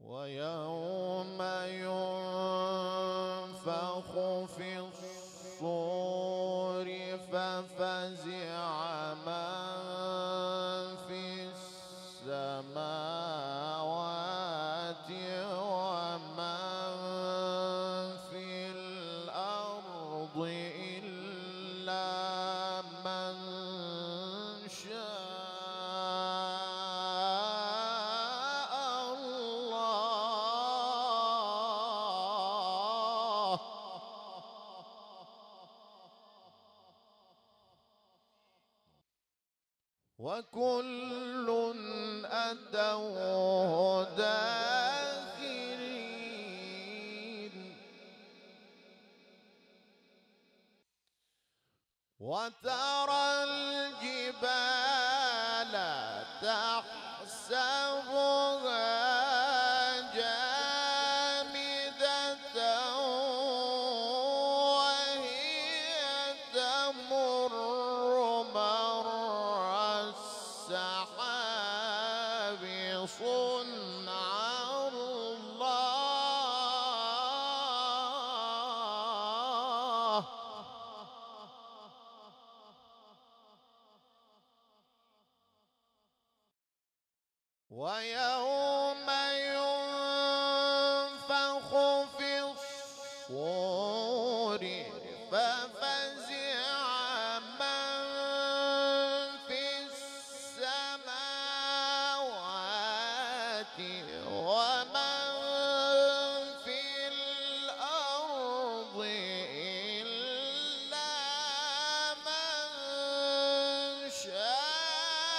ويوم ينفخ في الصور ففزع من في السماوات ومن في الأرض إلا من شاء الله. وكل أتوه داخرين. وترى الجبال تحسبها جامدة وهي تمر مر السحاب صنع الله. ويوم ينفخ في الصور ففزع من في السماوات ومن في الأرض إلا من شاء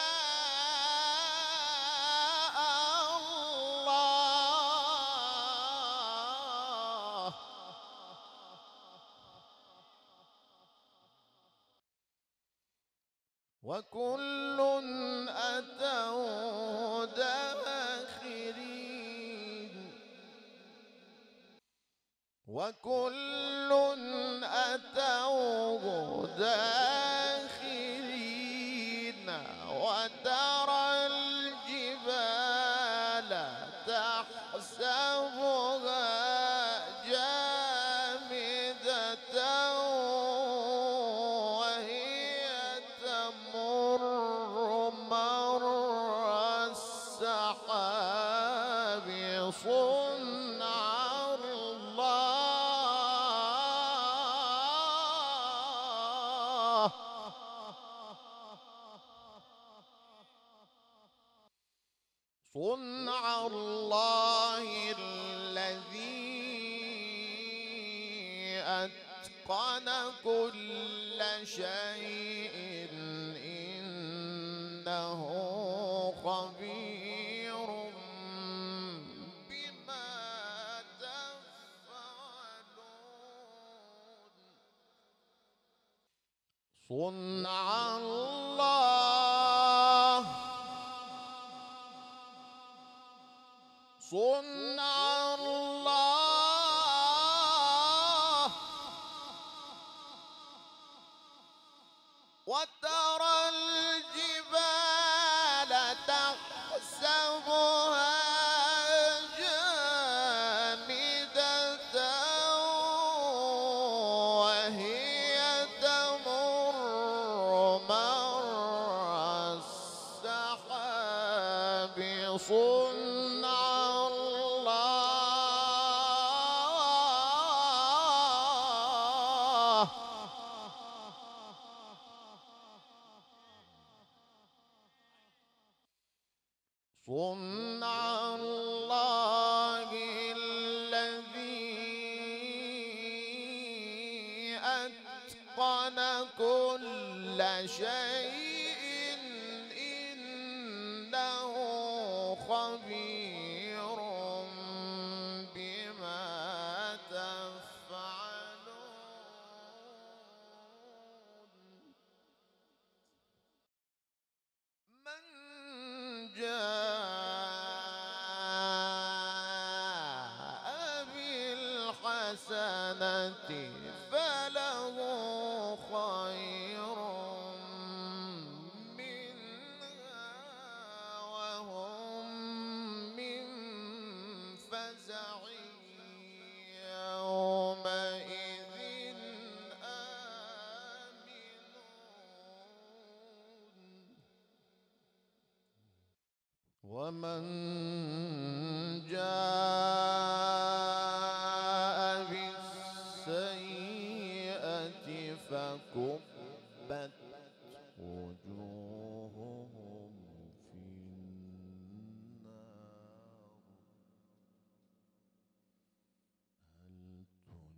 الله. وكل أتوه داخرين. وكل أتوه داخرين. وترى الجبال تحسبها جامدة وهي تمر مر السحاب صنع الله. صنع الله الذي أتقن كل شيء إنه خبير بما تفعلون. صنع الله. صنع الله. وترى الجبال تحسبها جامدة وهي تمر مر السحاب صنع الله. صنع الله الذي أتقن كل شيء إنه خبير بما تفعلون. من جاء بالحسنة فله خير منها وهم من يومئذ آمنون ومن جاء بالسيئة فكبت وجوههم في النار هل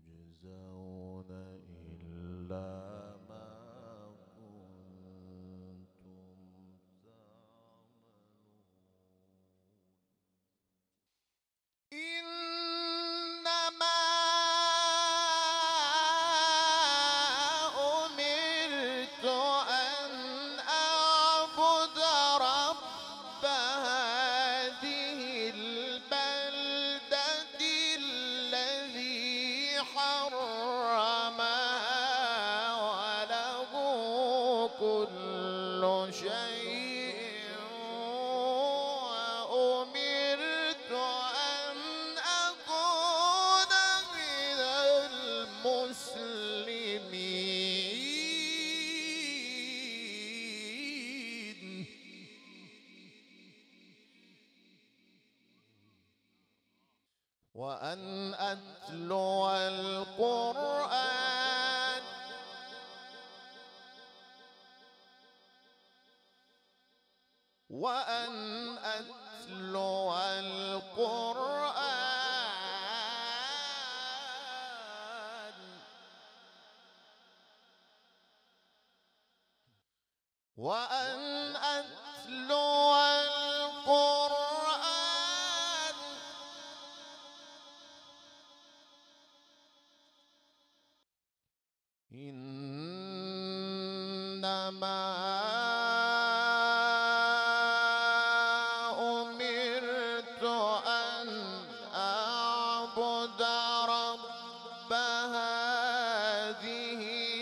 تجزون إلا ما كنتم تعملون إنما أمرت أن أعبد رب هذه البلدة الذي حرمها وله كل شيء وأمرت أن أكون من المسلمين وأن أتلو القرآن وأن أتلو القرآن وأن أتلو القرآن إنما أمرت أن أعبد رب هذه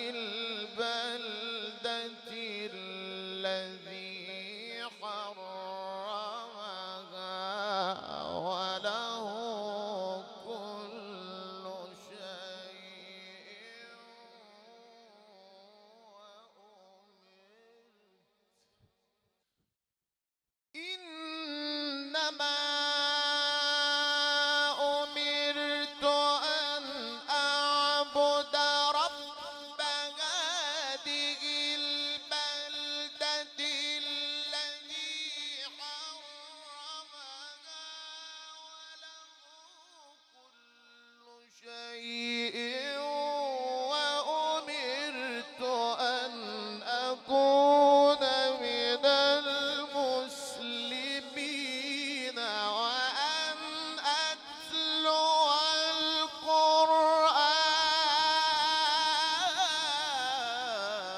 البلدة الذي حرمها وله كل شيء إنما أمرت أن أعبد رب هذه البلدة الذي حرمها وله كل شيء وأمرت أن أكون من المسلمين وأن أتلو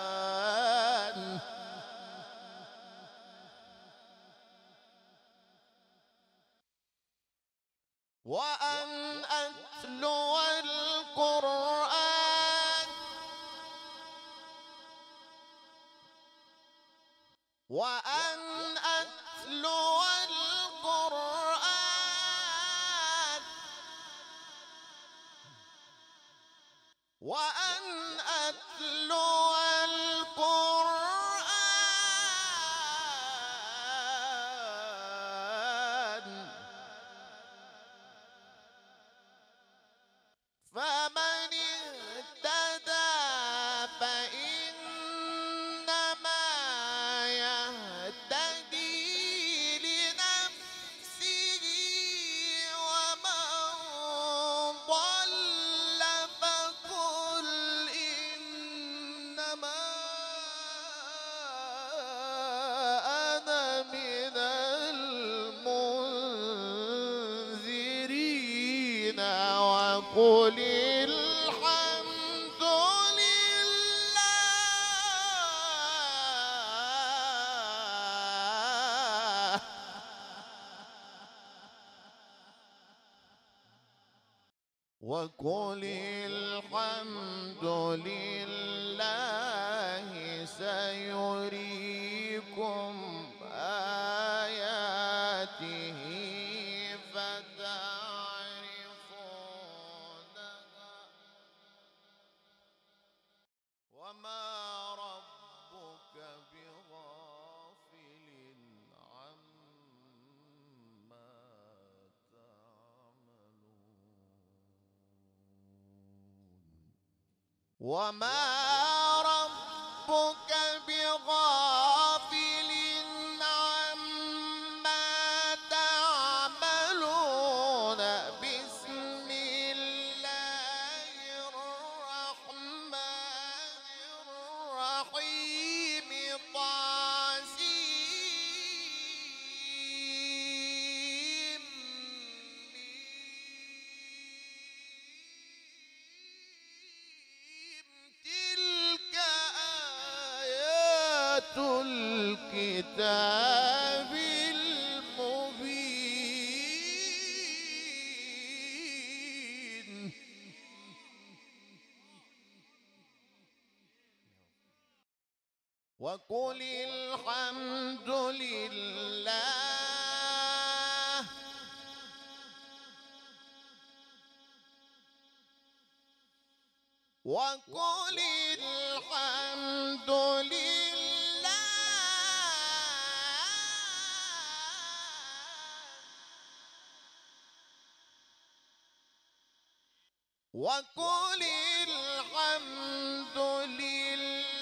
القرآن وأن أتلو القرآن وأن أتلو القرآن وأن أتلو القرآن فمن اهتدى فإنما يهتدي لنفسه ومن ضل فقل إنما أنا من المنذرين وقل الحمد لله وقل الحمد لله سيريكم آياته فتعرفون وما ربك بغافل عما تعملون. بسم الله الرحمن الرحيم. طاسيم. تلك آيات الكتاب المبين. وقل الحمد لله. وقل الحمد لله. وقل الحمد لله.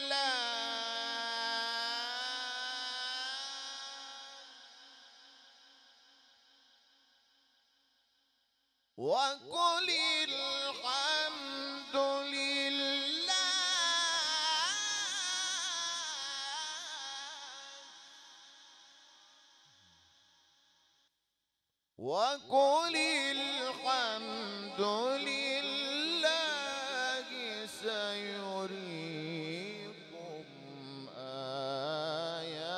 وقل الحمد لله. وقل الحمد لله. سيريكم آياته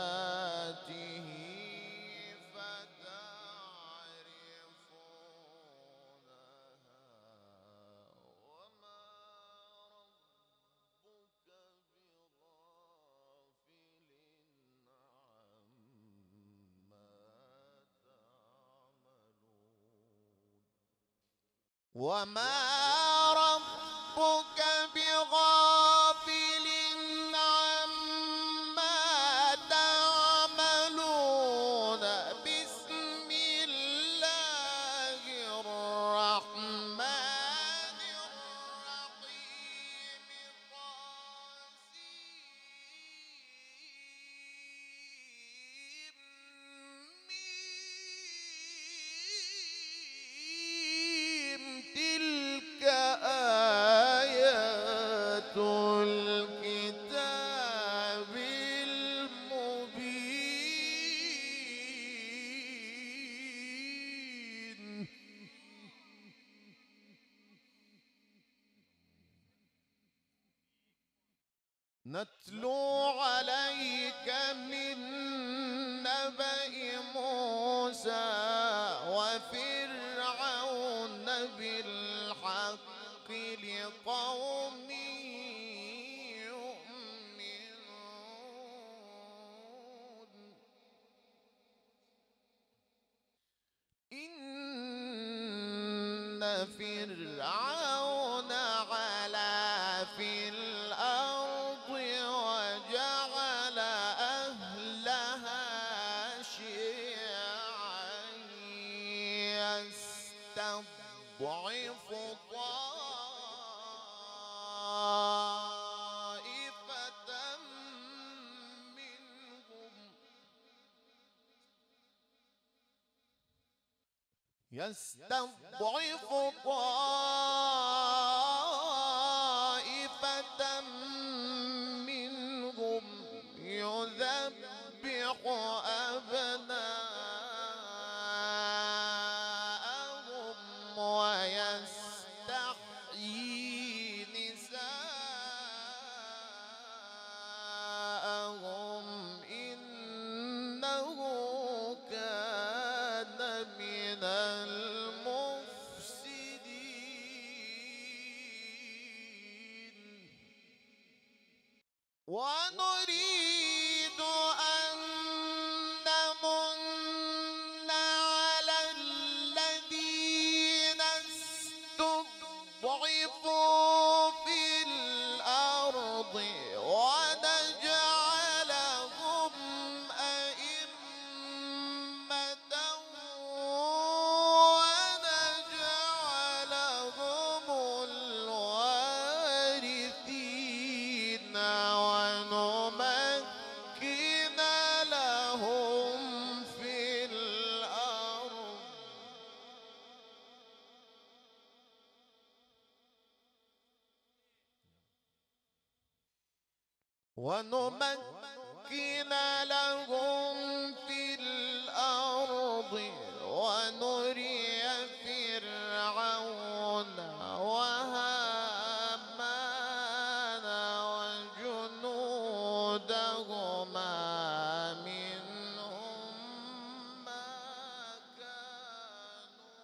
فتعرفونها. وما ربك بغافل عما تعملون. وما ربك بغافل عما تعملون. بسم الله الرحمن الرحيم. طاسيم. تلك آيات الكتاب المبين. نتلو عليك من نبأ موسى وفرعون بالحق لقوم يؤمنون. إن فرعون علا في الأرض وجعل أهلها شيعا يستضعف طائفة منهم. يستضعف طائفة منهم يذبح أبناءهم ويستحيي نساءهم. إنه كان من المفسدين. ونمكن لهم في الأرض ونري فرعون وهامان وجنودهما منهم ما كانوا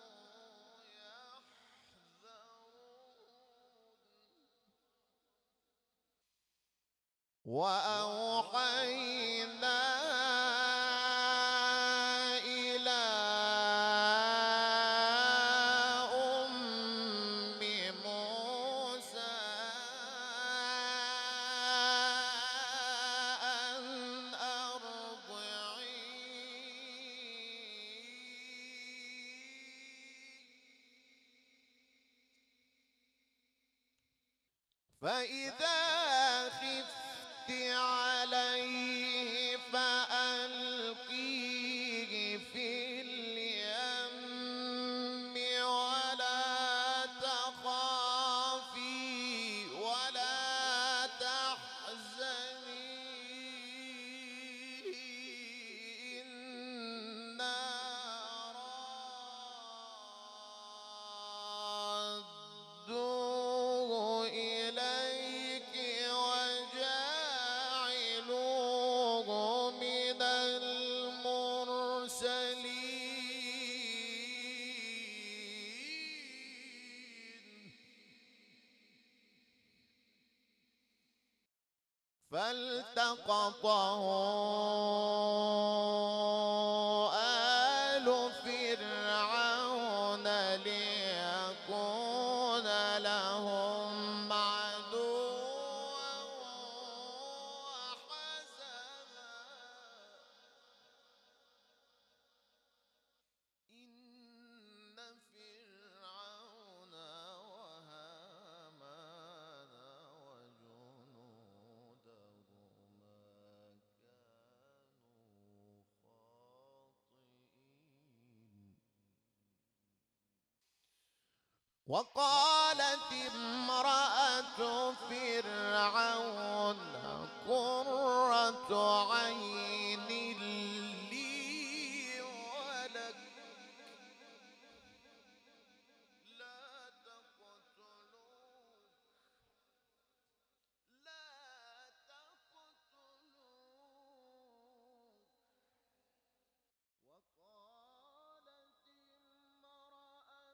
يحذرون وأوحينا إلى أم موسى أن فإذا خفت عليه فألقيه في اليم ولا تخافي ولا تحزني إنا رادوه إليك وجاعلوه من المرسلين فالتقطه آل فرعون ليكون لهم عدوا وحزنا إن فرعون وهامان وجنودهما كانوا خاطئين وقالت امرأة فرعون قرة عين لي ولك لا تقتلوه وقالت امرأة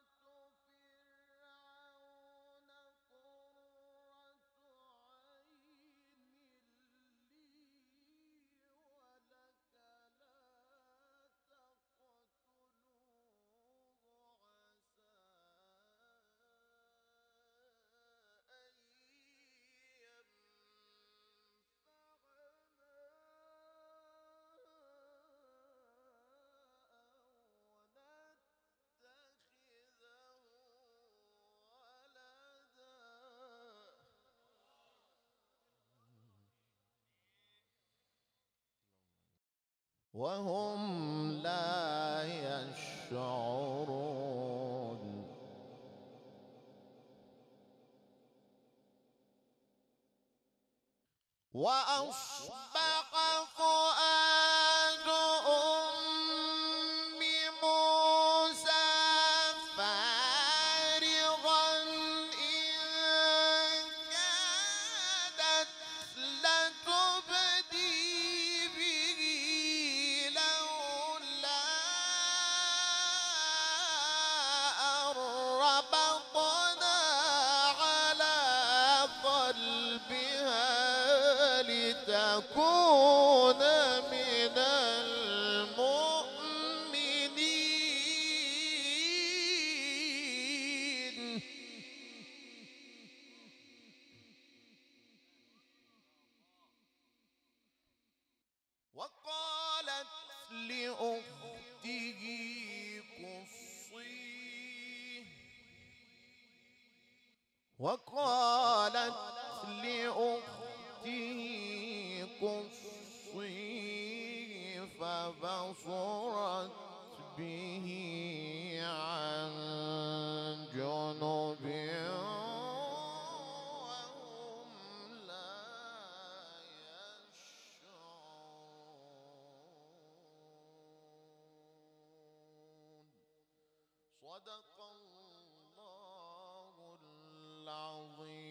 فرعون قرة عين لي ولك لا تقتلوه عسى أن ينفعنا أو نتخذه ولدا وهم لا يشعرون وأصبح فؤاد أم موسى فارغا إن كادت لتبدي به لولا أن ربطنا على قلبها لتكون من المؤمنين وقالت لأخته قصيه وقالت لأخته قصيه فبصرت به عن جنب وهم لا صدق الله العظيم.